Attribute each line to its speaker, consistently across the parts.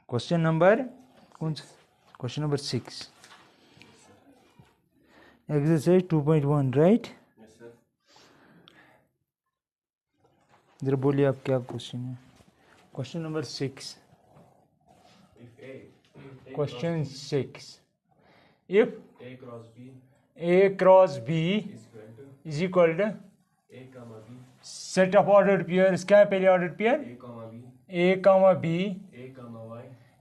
Speaker 1: Question number कौन सा? Question number 6 exercise 2.1 right. जरा बोलिए आप क्या क्वेश्चन है? Question number 6, question 6, if A cross B is equal to set of ordered pairs, क्या है पहले ordered pair? A comma B,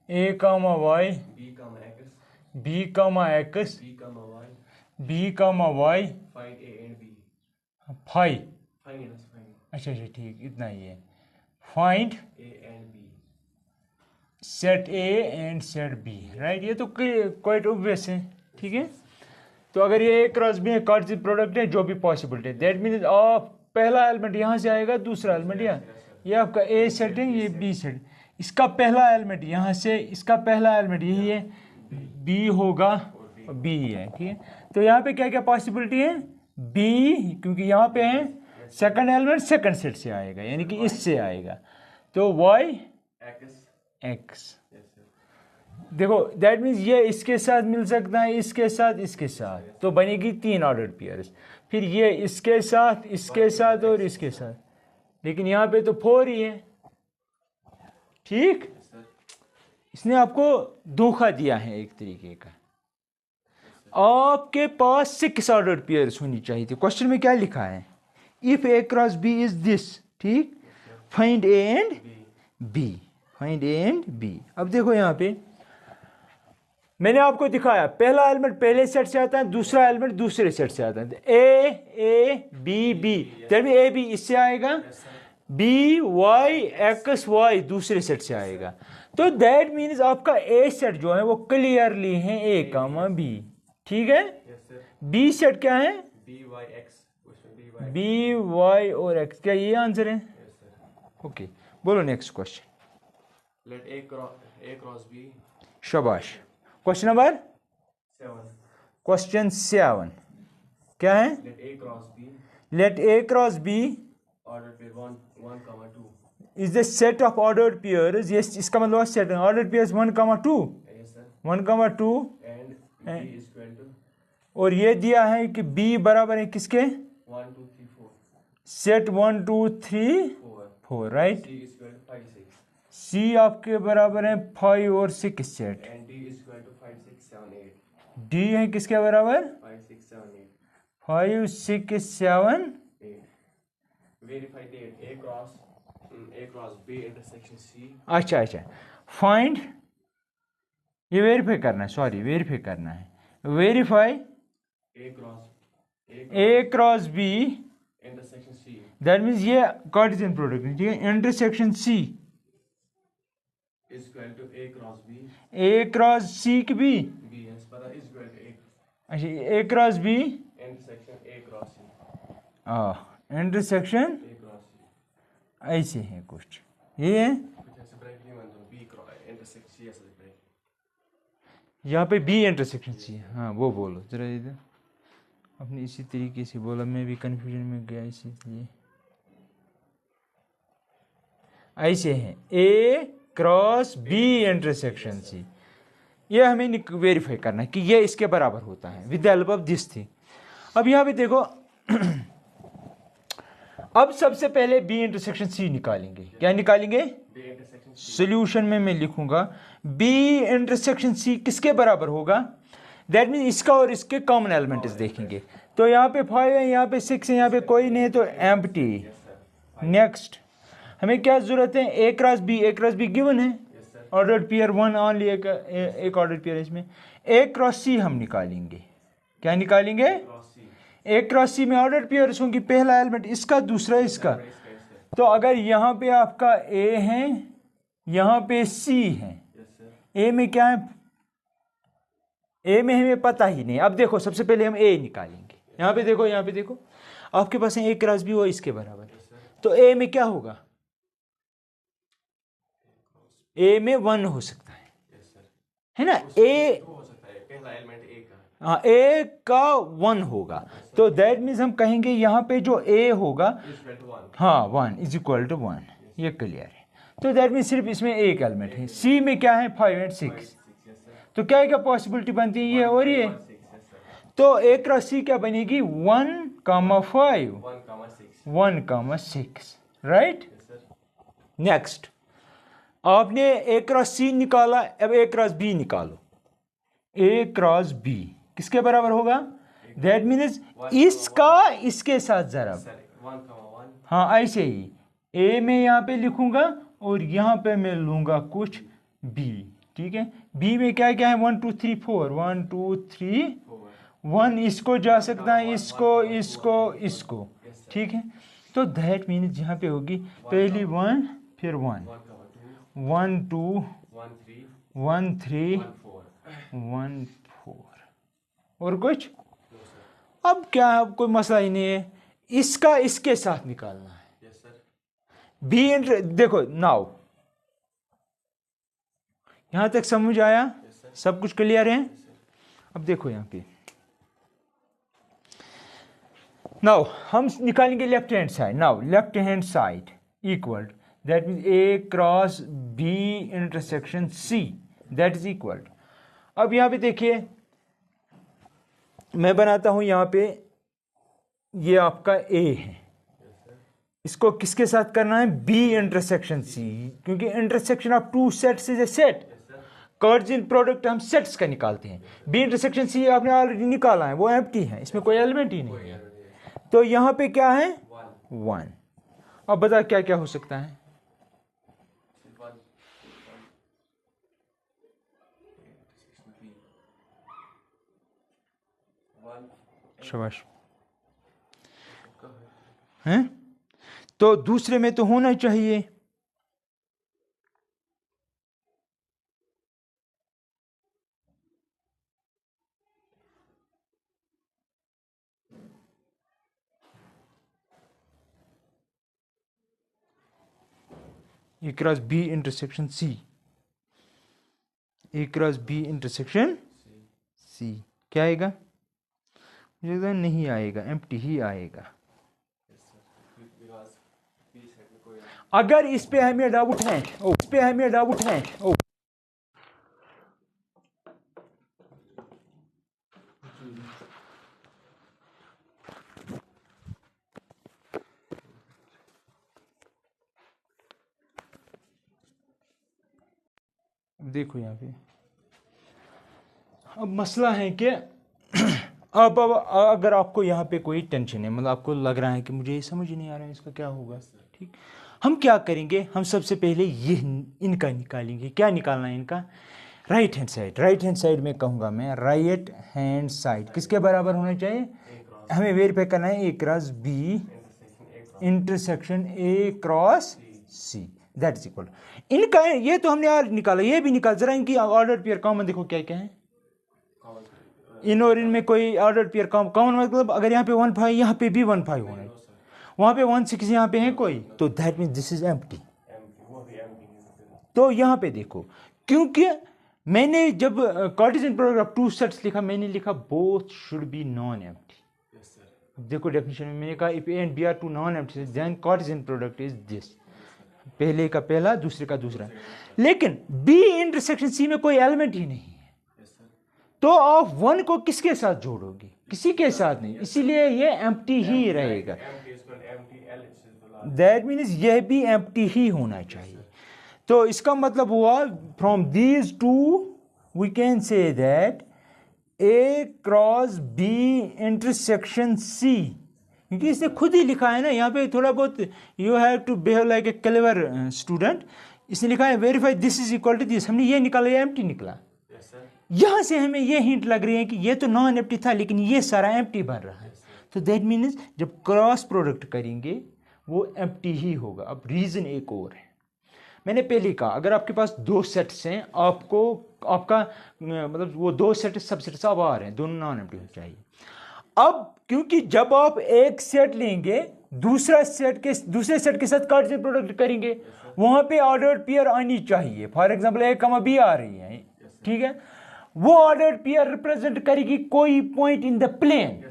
Speaker 1: A comma Y, B comma X, B comma Y, five. अच्छा ठीक, इतना ही है। Find set A and set B, right. ये तो quite obvious है, ठीक है। तो अगर ये A क्रॉस B है, कार्टेशियन प्रोडक्ट है, जो भी पॉसिबिलिटी है, दैट मीन्स आप पहला एलिमेंट यहाँ से आएगा, दूसरा एलिमेंट यहाँ, ये आपका A सेट है, ये B सेट, इसका पहला एलिमेंट यहाँ से, इसका पहला एलिमेंट यही है, B होगा और B ही है, ठीक है। तो यहाँ पे क्या क्या पॉसिबिलिटी है? B, क्योंकि यहाँ पे है सेकंड एलिमेंट सेकंड सेट से आएगा, यानी कि इससे आएगा, तो Y X, देखो दैट मीन्स ये इसके साथ मिल सकता है, इसके साथ, इसके साथ, तो बनेगी 3 ऑर्डर्ड पेयर्स। फिर ये इसके साथ और इसके साथ, लेकिन यहाँ पे तो 4 ही है, ठीक। इसने आपको धोखा दिया है एक तरीके का। आपके पास 6 ऑर्डर्ड पेयर्स होनी चाहिए थी। क्वेश्चन में क्या लिखा है? If A cross B is this, ठीक, find A and B, find A and B। अब देखो यहाँ पे मैंने आपको दिखाया, पहला एलिमेंट पहले सेट से आता है, दूसरा एलिमेंट दूसरे सेट से आता है। A B तभी A B इससे आएगा, B Y X Y दूसरे सेट से आएगा। तो दैट मीन्स आपका A सेट जो है वो क्लियरली है A कामा B, ठीक है। B सेट क्या है? B Y और X, क्या ये आंसर है? ओके, बोलो next question.
Speaker 2: Let A cross B,
Speaker 1: शाबाश। क्वेश्चन नंबर
Speaker 2: 7,
Speaker 1: क्वेश्चन 7 क्या है? Let A cross B
Speaker 2: order pair 1, 2
Speaker 1: is the set of ordered pairs, ये इसका मतलब सेट है ordered pairs 1, 2, 1, 2
Speaker 2: and B is equal to,
Speaker 1: और ये दिया है कि B बराबर है किसके?
Speaker 2: 1 2 3 4,
Speaker 1: set 1 2 3 4, right.
Speaker 2: C is equal to 5 6
Speaker 1: C आपके बराबर है 5 और 6 set,
Speaker 2: and D is equal to 5 6 7 8,
Speaker 1: D है किसके बराबर?
Speaker 2: 5 6 7 8,
Speaker 1: 5 6 7
Speaker 2: 8, verify that A cross B intersection C।
Speaker 1: अच्छा, फाइंड, ये वेरीफाई करना है, सॉरी वेरीफाई करना है, verify A cross B
Speaker 2: intersection C,
Speaker 1: that means ये कार्टेशियन प्रोडक्ट है, ठीक है। Intersection C
Speaker 2: is equal to A cross B,
Speaker 1: A cross C की B,
Speaker 2: B है पता, इज इक्वल टू
Speaker 1: अच्छा A cross B
Speaker 2: intersection A cross C,
Speaker 1: intersection
Speaker 2: A cross C,
Speaker 1: ऐसे है कुछ, ये है
Speaker 2: कुछ ऐसे ब्रेक नहीं मानता, B क्रॉस इंटरसेक्शन C ऐसे ब्रेक,
Speaker 1: यहाँ पे B इंटरसेक्शन C, हाँ वो बोलो जरा इधर, अपने इसी तरीके से बोला, मैं भी कंफ्यूजन में गया इसीलिए। ऐसे है A cross B intersection C, ये हमें वेरीफाई करना है कि ये इसके बराबर होता है with the help of this thing. अब यहाँ पे देखो अब सबसे पहले B इंटरसेक्शन C निकालेंगे। क्या निकालेंगे? सॉल्यूशन में मैं लिखूंगा B इंटरसेक्शन C किसके बराबर होगा? दैट मीन इसका और इसके कॉमन एलिमेंट्स देखेंगे। तो यहाँ पे 5 है, यहाँ पे 6 है, यहाँ पे कोई नहीं है, तो एम्प्टी। नेक्स्ट हमें क्या जरूरत है? A क्रॉस B गिवन है, ऑर्डर्ड पेयर 1 ओनली, एक ऑर्डर्ड पेयर इसमें। A क्रॉस C हम निकालेंगे। क्या निकालेंगे? A क्रॉस C में ऑर्डर्ड पेयर्स होंगी, पहला एलिमेंट इसका, दूसरा इसका। तो अगर यहाँ पे आपका A है, यहाँ पे C है, A में क्या है? A में हमें पता ही नहीं। अब देखो सबसे पहले हम A निकालेंगे। यहाँ पे देखो आपके पास है A क्रॉस B, वो इसके बराबर, तो A में क्या होगा? A में 1 हो सकता है ना? A
Speaker 2: हो सकता है पहला एलिमेंट A का,
Speaker 1: हाँ A का 1 होगा, तो दैट मीन्स हम कहेंगे यहाँ पे जो A होगा, हाँ 1 इज इक्वल टू 1, ये क्लियर है। तो दैट मीन सिर्फ इसमें एक एलिमेंट है। सी में क्या है 5 और 6, तो क्या क्या पॉसिबिलिटी बनती है ये और ये, तो ए क्रॉस सी क्या बनेगी 1, 5, 1, 6, राइट। नेक्स्ट आपने ए क्रॉस सी निकाला, अब ए क्रॉस बी निकालो। ए क्रॉस बी किसके बराबर होगा, दैट मीन्स इसका इसके साथ जरा, हाँ ऐसे ही ए में यहाँ पे लिखूंगा और यहाँ पे मैं लूंगा कुछ बी, ठीक है। बी में क्या क्या है 1 2 3 4, 1 2 3 1, इसको जा सकता है, इसको, ठीक है। तो दैट मीन्स यहाँ पे होगी पहली 1 फिर 1 1 2 1 3 1 4 और कुछ। अब क्या है, अब कोई मसला ही नहीं है, इसका इसके साथ निकालना है। बी देखो नाउ यहां तक समझ आया, सब कुछ क्लियर है। अब देखो यहां पे नाउ हम निकालेंगे left hand side. Now left hand side equal that means A cross B intersection C, that is equal. अब यहां पे देखिए मैं बनाता हूं, यहां पे ये आपका ए है, इसको किसके साथ करना है, बी इंटरसेक्शन सी, क्योंकि intersection of two sets is a set. Cartesian product हम सेट्स का निकालते हैं, बी इंटरसेक्शन सी आपने ऑलरेडी निकाला है, वो एम्प्टी है, इसमें कोई एलिमेंट ही नहीं है। तो यहां पे क्या है 1। अब बता क्या क्या हो सकता है, शाबाश हैं, तो दूसरे में तो होना चाहिए। ए क्रॉस बी इंटरसेक्शन सी, ए क्रॉस बी इंटरसेक्शन सी क्या आएगा, मुझे नहीं आएगा, एम्प्टी ही आएगा। अगर इस पे हमें डाउट है, इस पे हमें डाउट है, देखो यहाँ पे अब मसला है कि अब अगर आपको यहाँ पे कोई टेंशन है, मतलब आपको लग रहा है कि मुझे ये समझ नहीं आ रहा है इसका क्या होगा, ठीक, हम क्या करेंगे, हम सबसे पहले ये इनका निकालेंगे। क्या निकालना है इनका, right hand side. Right hand side में कहूँगा मैं, राइट हैंड साइड किसके बराबर होना चाहिए, हमें वेरीफाई करना है A cross B intersection A cross C, that is equal. इनका ये तो हमने और निकाला, ये भी निकाल, जरा इनकी ऑर्डर पेयर कॉमन देखो क्या क्या है, इन और इनमें कोई ऑर्डर पेयर कॉमन, मतलब अगर यहाँ पे 1 5 यहाँ पे भी 1 5 होना है, वहाँ पे 1 6 यहाँ पे है कोई, तो that means this is empty. तो यहाँ पे देखो, क्योंकि मैंने जब Cartesian product of two sets लिखा, मैंने लिखा both should be non empty. देखो डेफिनेशन में मैंने कहा if A and B are two non empty then Cartesian product is this, पहले का पहला दूसरे का दूसरा। लेकिन बी इंटरसेक्शन सी में कोई एलिमेंट ही नहीं है, तो आप 1 को किसके साथ जोड़ोगे, किसी के साथ नहीं, इसीलिए ये एम्प्टी ही रहेगा। दैट मीन्स यह भी एम्प्टी ही होना चाहिए। तो इसका मतलब हुआ from these two we can say that A cross B intersection C, क्योंकि इसने खुद ही लिखा है ना, यहाँ पे थोड़ा बहुत you have to behave like a clever student. इसने लिखा है verify this is equal to this, हमने ये निकाला, ये एम्प्टी निकला। यहां से हमें ये हिंट लग रही है कि ये तो नॉन एम्प्टी था, लेकिन ये सारा एम्प्टी बन रहा है। तो दैट मीन्स जब क्रॉस प्रोडक्ट करेंगे वो एम्प्टी ही होगा। अब रीजन एक और है, मैंने पहले कहा अगर आपके पास 2 सेट्स हैं, आपको आपका मतलब वो 2 सेट सबसेट सब आ रहे हैं, दोनों नॉन एम्प्टी होने चाहिए। अब क्योंकि जब आप एक सेट लेंगे दूसरे सेट के साथ कार्टेशियन प्रोडक्ट करेंगे, वहां पे ऑर्डर्ड पेयर आनी चाहिए। फॉर एग्जांपल ए कमा बी आ रही है, ठीक है, वो ऑर्डर्ड पेयर रिप्रेजेंट करेगी कोई पॉइंट इन द प्लेन।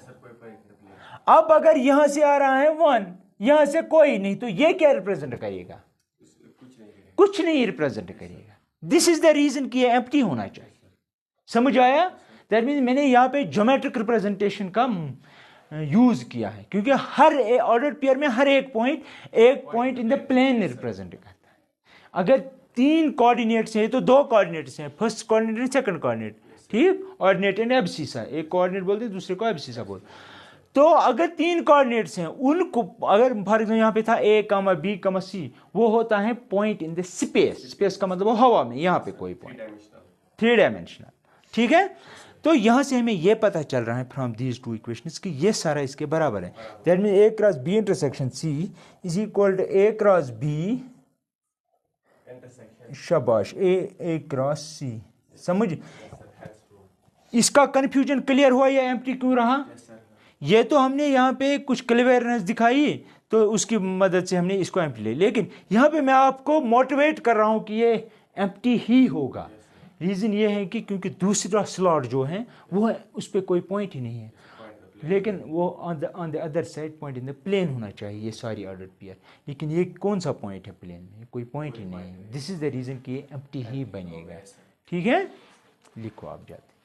Speaker 1: अब अगर यहां से आ रहा है 1, यहां से कोई नहीं, तो ये क्या रिप्रेजेंट करेगा, कुछ नहीं रिप्रेजेंट करेगा। दिस इज द रीजन कि ये एम्प्टी होना चाहिए। समझ आया? दैट मीन मैंने यहाँ पे ज्योमेट्रिक रिप्रेजेंटेशन का यूज किया है, क्योंकि हर ऑर्डर पेयर में हर एक point in the plane represent करता है। अगर 3 कोऑर्डिनेट्स हैं तो 2 कोऑर्डिनेट्स हैं, first coordinate and second coordinate, ठीक, ऑर्डिनेट एंड एब्सिसा, एक कोऑर्डिनेट बोलते हैं दूसरे को एब्सिसा बोलते हैं। तो अगर 3 कोऑर्डिनेट्स हैं उनको, अगर फॉर एग्जाम्पल यहाँ पे था A, B, C, वो होता है point in the space. Space का मतलब वो हवा में, यहाँ पे कोई पॉइंट 3 डायमेंशनल, ठीक है। तो यहाँ से हमें ये पता चल रहा है फ्रॉम दीज 2 इक्वेशंस कि ये सारा इसके बराबर है। That mean A cross B intersection C is equal to A cross B, शाबाश, A क्रॉस C। समझ? इसका कंफ्यूजन क्लियर हुआ या एम्प्टी क्यों रहा? ये तो हमने यहाँ पे कुछ क्लियरनेस दिखाई तो उसकी मदद से हमने इसको एम्प्टी ले, लेकिन यहाँ पे मैं आपको मोटिवेट कर रहा हूँ कि ये एम्प्टी ही होगा। रीज़न ये है कि क्योंकि दूसरा स्लॉट जो है वो है, उस पर कोई पॉइंट ही नहीं है, लेकिन वो on the other side point in the plane होना चाहिए ये सारी ऑर्डर पेयर। लेकिन ये कौन सा पॉइंट है प्लेन में? कोई पॉइंट ही नहीं है। दिस इज द रीज़न कि ये एम्प्टी ही बनेगा। ठीक है, लिखो आप जाते।